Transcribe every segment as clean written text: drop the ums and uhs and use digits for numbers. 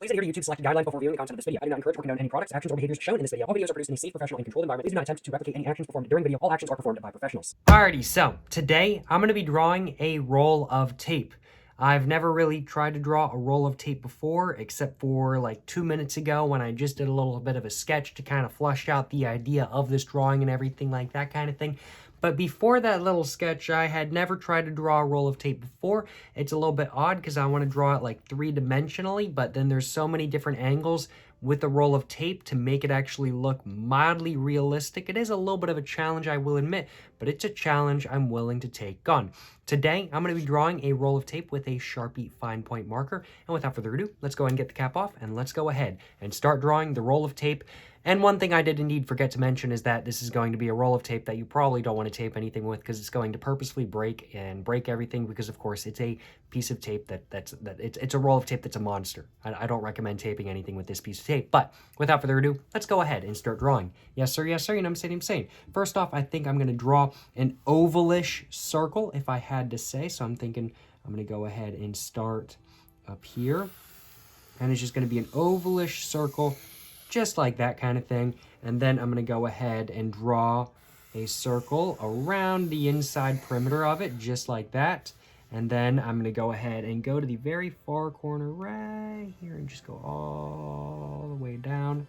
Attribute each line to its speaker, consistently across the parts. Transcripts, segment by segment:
Speaker 1: Please adhere to YouTube's selected guidelines before viewing the content of this video. I do not encourage or condone any products, actions, or behaviors shown in this video. All videos are produced in a safe, professional, and controlled environment. Please do not attempt to replicate any actions performed during the video. All actions are performed by professionals. Alrighty, so today I'm going to be drawing a roll of tape. I've never really tried to draw a roll of tape before, except for like 2 minutes ago when I just did a little bit of a sketch to kind of flush out the idea of this drawing and everything like that kind of thing. But before that little sketch, I had never tried to draw a roll of tape before. It's a little bit odd because I want to draw it like three-dimensionally, but then there's so many different angles with the roll of tape to make it actually look mildly realistic. It is a little bit of a challenge, I will admit, but it's a challenge I'm willing to take on. Today, I'm going to be drawing a roll of tape with a Sharpie fine point marker. And without further ado, let's go ahead and get the cap off, and let's go ahead and start drawing the roll of tape. And one thing I did indeed forget to mention is that this is going to be a roll of tape that you probably don't want to tape anything with, because it's going to purposefully break everything, because of course it's a piece of tape it's a roll of tape that's a monster. I don't recommend taping anything with this piece of tape. But without further ado, let's go ahead and start drawing. Yes sir, you know what I'm saying. First off, I think I'm going to draw an ovalish circle, if I had to say. So I'm thinking I'm going to go ahead and start up here, and it's just going to be an ovalish circle, just like that kind of thing. And then I'm going to go ahead and draw a circle around the inside perimeter of it, just like that. And then I'm going to go ahead and go to the very far corner right here and just go all the way down.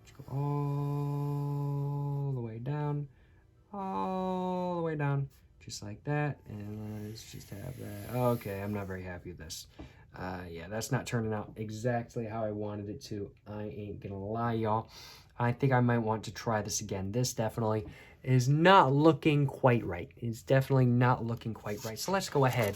Speaker 1: Just go all the way down, all the way down, just like that. And let's just have that. Okay, I'm not very happy with this. Yeah, that's not turning out exactly how I wanted it to. I ain't gonna lie, y'all. I think I might want to try this again. This definitely is not looking quite right. It's definitely not looking quite right. So let's go ahead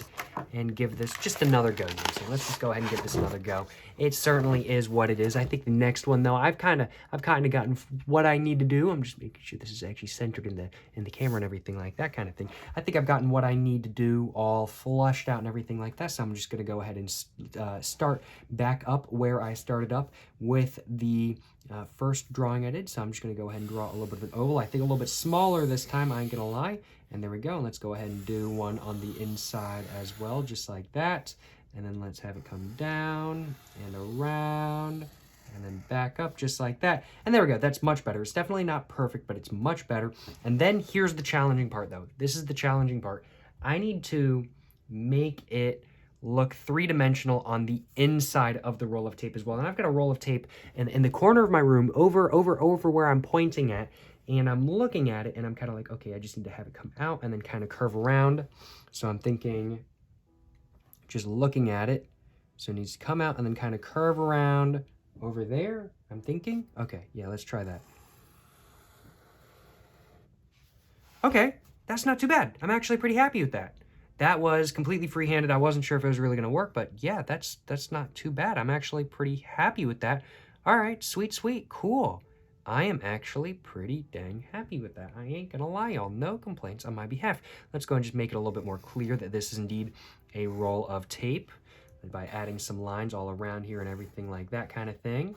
Speaker 1: and give this just another go. So let's just go ahead and give this another go. It certainly is what it is. I think the next one though, I've kind of gotten what I need to do. I'm just making sure this is actually centered in the camera and everything like that kind of thing. I think I've gotten what I need to do all flushed out and everything like that. So I'm just gonna go ahead and start back up where I started up with the first drawing I did. So I'm just going to go ahead and draw a little bit of an oval. I think a little bit smaller this time, I ain't going to lie. And there we go. And let's go ahead and do one on the inside as well, just like that. And then let's have it come down and around and then back up just like that. And there we go. That's much better. It's definitely not perfect, but it's much better. And then here's the challenging part though. This is the challenging part. I need to make it look three-dimensional on the inside of the roll of tape as well. And I've got a roll of tape in the corner of my room over where I'm pointing at, and I'm looking at it and I'm kind of like, okay, I just need to have it come out and then kind of curve around. So I'm thinking, just looking at it, so it needs to come out and then kind of curve around over there. I'm thinking, okay, yeah, let's try that. Okay, that's not too bad. I'm actually pretty happy with that. That was completely freehanded. I wasn't sure if it was really going to work, but yeah, that's not too bad. I'm actually pretty happy with that. All right, sweet, cool. I am actually pretty dang happy with that. I ain't going to lie, y'all. No complaints on my behalf. Let's go and just make it a little bit more clear that this is indeed a roll of tape by adding some lines all around here and everything like that kind of thing.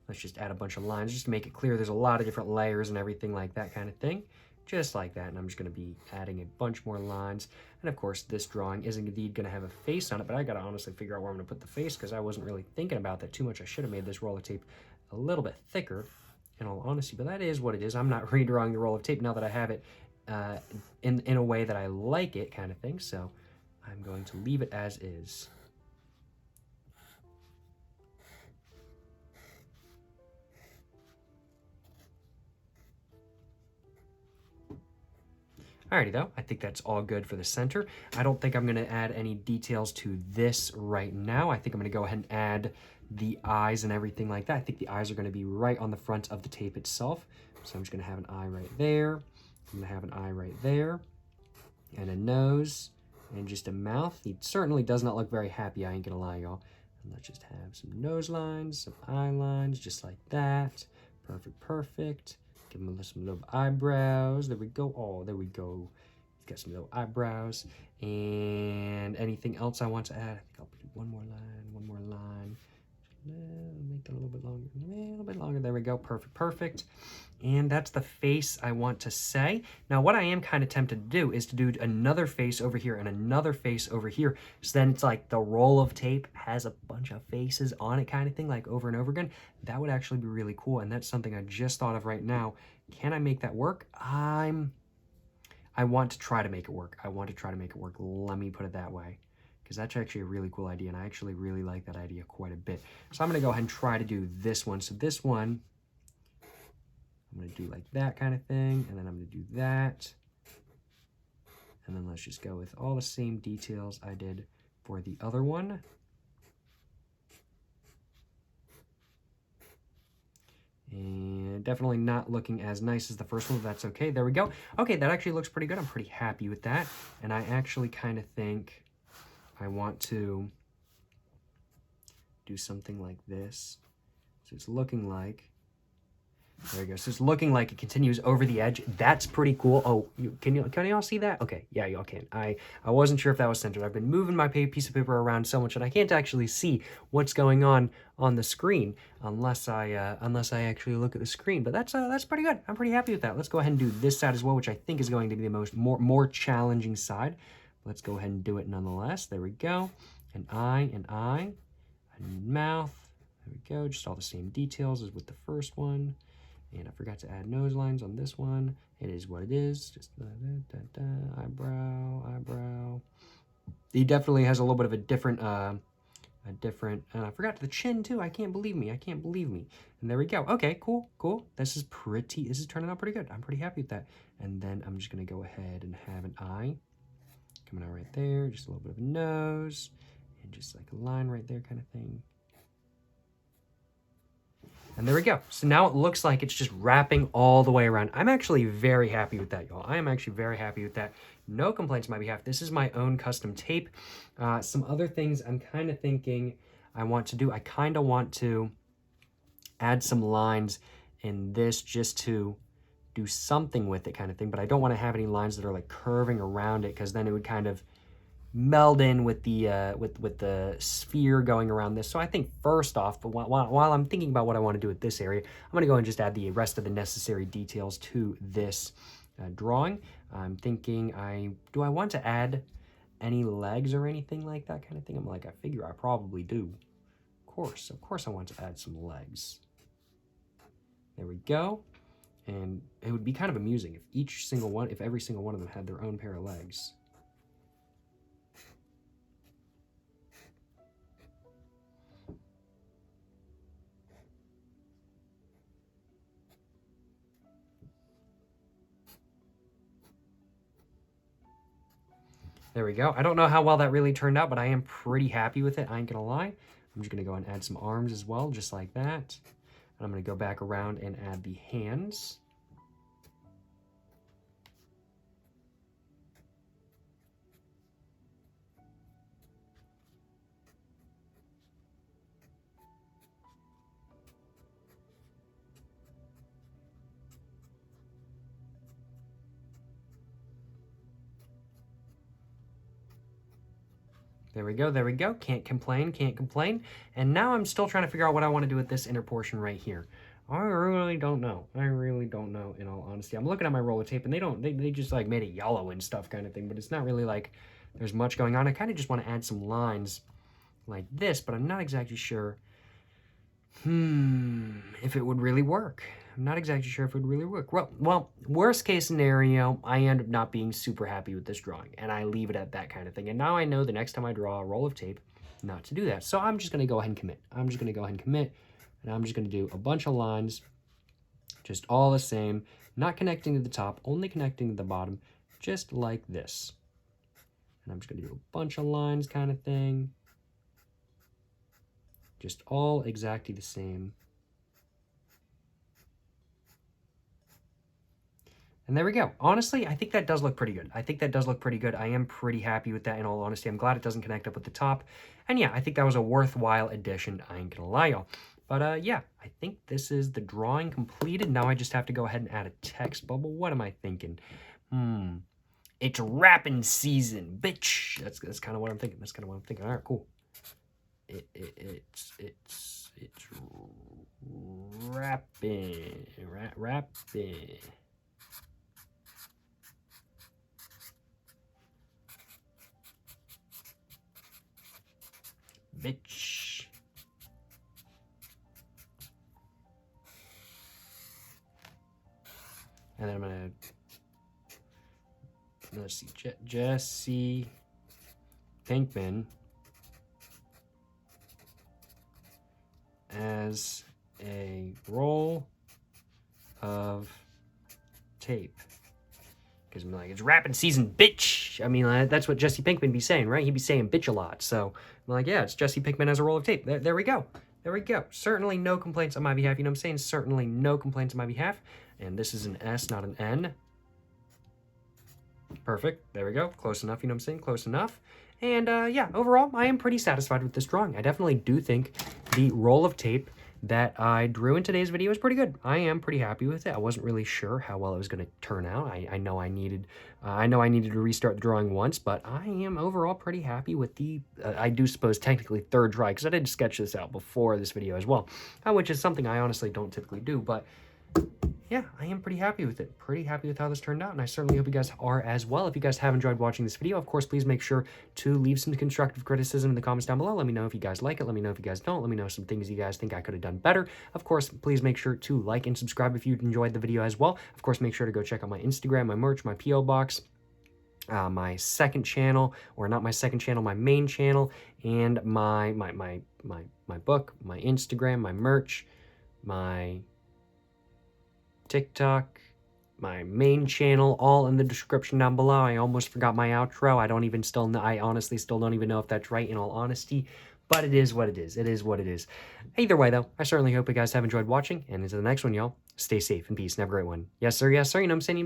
Speaker 1: Let's just add a bunch of lines just to make it clear there's a lot of different layers and everything like that kind of thing. Just like that, and I'm just going to be adding a bunch more lines. And of course, this drawing is indeed going to have a face on it, but I got to honestly figure out where I'm going to put the face because I wasn't really thinking about that too much. I should have made this roll of tape a little bit thicker, in all honesty, but that is what it is. I'm not redrawing the roll of tape now that I have it in a way that I like it kind of thing, so I'm going to leave it as is. Alrighty though, I think that's all good for the center. I don't think I'm gonna add any details to this right now. I think I'm gonna go ahead and add the eyes and everything like that. I think the eyes are gonna be right on the front of the tape itself. So I'm just gonna have an eye right there. I'm gonna have an eye right there, and a nose, and just a mouth. He certainly does not look very happy, I ain't gonna lie, y'all. And let's just have some nose lines, some eye lines, just like that. Perfect. Give him some little eyebrows. There we go. Oh, there we go. He's got some little eyebrows. And anything else I want to add? I think I'll do one more line. Make that a little bit longer. There we go. Perfect. And that's the face I want to say. Now, what I am kind of tempted to do is to do another face over here and another face over here. So then it's like the roll of tape has a bunch of faces on it kind of thing, like over and over again. That would actually be really cool. And that's something I just thought of right now. Can I make that work? I want to try to make it work. I want to try to make it work. Let me put it that way. Because that's actually a really cool idea. And I actually really like that idea quite a bit. So I'm going to go ahead and try to do this one. So this one, I'm going to do like that kind of thing, and then I'm going to do that. And then let's just go with all the same details I did for the other one. And definitely not looking as nice as the first one, but that's okay. There we go. Okay, that actually looks pretty good. I'm pretty happy with that. And I actually kind of think I want to do something like this. So it's looking like, there we go. So it's looking like it continues over the edge. That's pretty cool. Oh, can y'all see that? Okay, yeah, y'all can. I wasn't sure if that was centered. I've been moving my piece of paper around so much that I can't actually see what's going on the screen unless I actually look at the screen. But that's pretty good. I'm pretty happy with that. Let's go ahead and do this side as well, which I think is going to be the more challenging side. Let's go ahead and do it nonetheless. There we go. An eye, and mouth. There we go. Just all the same details as with the first one. And I forgot to add nose lines on this one. It is what it is. Just eyebrow. He definitely has a little bit of a different, and I forgot the chin too. I can't believe me. And there we go. Okay, cool. This is turning out pretty good. I'm pretty happy with that. And then I'm just gonna go ahead and have an eye coming out right there. Just a little bit of a nose, and just like a line right there kind of thing. And there we go. So now it looks like it's just wrapping all the way around. I'm actually very happy with that, y'all. I am actually very happy with that. No complaints on my behalf. This is my own custom tape. Some other things I'm kind of thinking I want to do. I kind of want to add some lines in this just to do something with it kind of thing. But I don't want to have any lines that are like curving around it, because then it would kind of meld in with the with the sphere going around this. So I think first off, while I'm thinking about what I want to do with this area, I'm going to go and just add the rest of the necessary details to this drawing. I'm thinking, do I want to add any legs or anything like that kind of thing? I'm like, I figure I probably do. Of course I want to add some legs. There we go. And it would be kind of amusing if every single one of them had their own pair of legs. There we go. I don't know how well that really turned out, but I am pretty happy with it. I ain't gonna lie. I'm just gonna go and add some arms as well, just like that. And I'm gonna go back around and add the hands. There we go. Can't complain. And now I'm still trying to figure out what I want to do with this inner portion right here. I really don't know, in all honesty. I'm looking at my roller tape, and they just like made it yellow and stuff kind of thing, but it's not really like there's much going on. I kind of just want to add some lines like this, but I'm not exactly sure if it would really work. I'm not exactly sure if it would really work. Well, worst case scenario, I end up not being super happy with this drawing, and I leave it at that kind of thing. And now I know the next time I draw a roll of tape not to do that. So I'm just going to go ahead and commit. And I'm just going to do a bunch of lines, just all the same, not connecting to the top, only connecting to the bottom, just like this. And I'm just going to do a bunch of lines kind of thing, just all exactly the same. And there we go. Honestly, I think that does look pretty good. I am pretty happy with that, in all honesty. I'm glad it doesn't connect up with the top. And yeah, I think that was a worthwhile addition. I ain't gonna lie, y'all. But yeah, I think this is the drawing completed. Now I just have to go ahead and add a text bubble. What am I thinking? It's rapping season, bitch. That's kind of what I'm thinking. All right, cool. It's Rapping. Rapping. Bitch. And then I'm gonna, let's see, Jesse Pinkman as a roll of tape. Because I'm like, it's rapping season, bitch. I mean, that's what Jesse Pinkman be saying, right? He'd be saying bitch a lot. So I'm like, yeah, it's Jesse Pinkman as a roll of tape. There we go. There we go. Certainly no complaints on my behalf. You know what I'm saying? Certainly no complaints on my behalf. And this is an S, not an N. Perfect. There we go. Close enough. You know what I'm saying? Close enough. And yeah, overall, I am pretty satisfied with this drawing. I definitely do think the roll of tape that I drew in today's video is pretty good. I am pretty happy with it. I wasn't really sure how well it was going to turn out. I know I needed to restart the drawing once, but I am overall pretty happy with the, I do suppose technically third try, because I did sketch this out before this video as well, which is something I honestly don't typically do, but yeah, I am pretty happy with it. Pretty happy with how this turned out, and I certainly hope you guys are as well. If you guys have enjoyed watching this video, of course, please make sure to leave some constructive criticism in the comments down below. Let me know if you guys like it. Let me know if you guys don't. Let me know some things you guys think I could have done better. Of course, please make sure to like and subscribe if you enjoyed the video as well. Of course, make sure to go check out my Instagram, my merch, my P.O. box, my second channel, or not my second channel, my main channel, and my book, my Instagram, my merch, my TikTok, my main channel, all in the description down below. I almost forgot my outro. I honestly still don't even know if that's right, in all honesty, but it is what it is. It is what it is. Either way, though, I certainly hope you guys have enjoyed watching, and until the next one, y'all, stay safe and peace and have a great one. Yes, sir. Yes, sir. You know what I'm saying?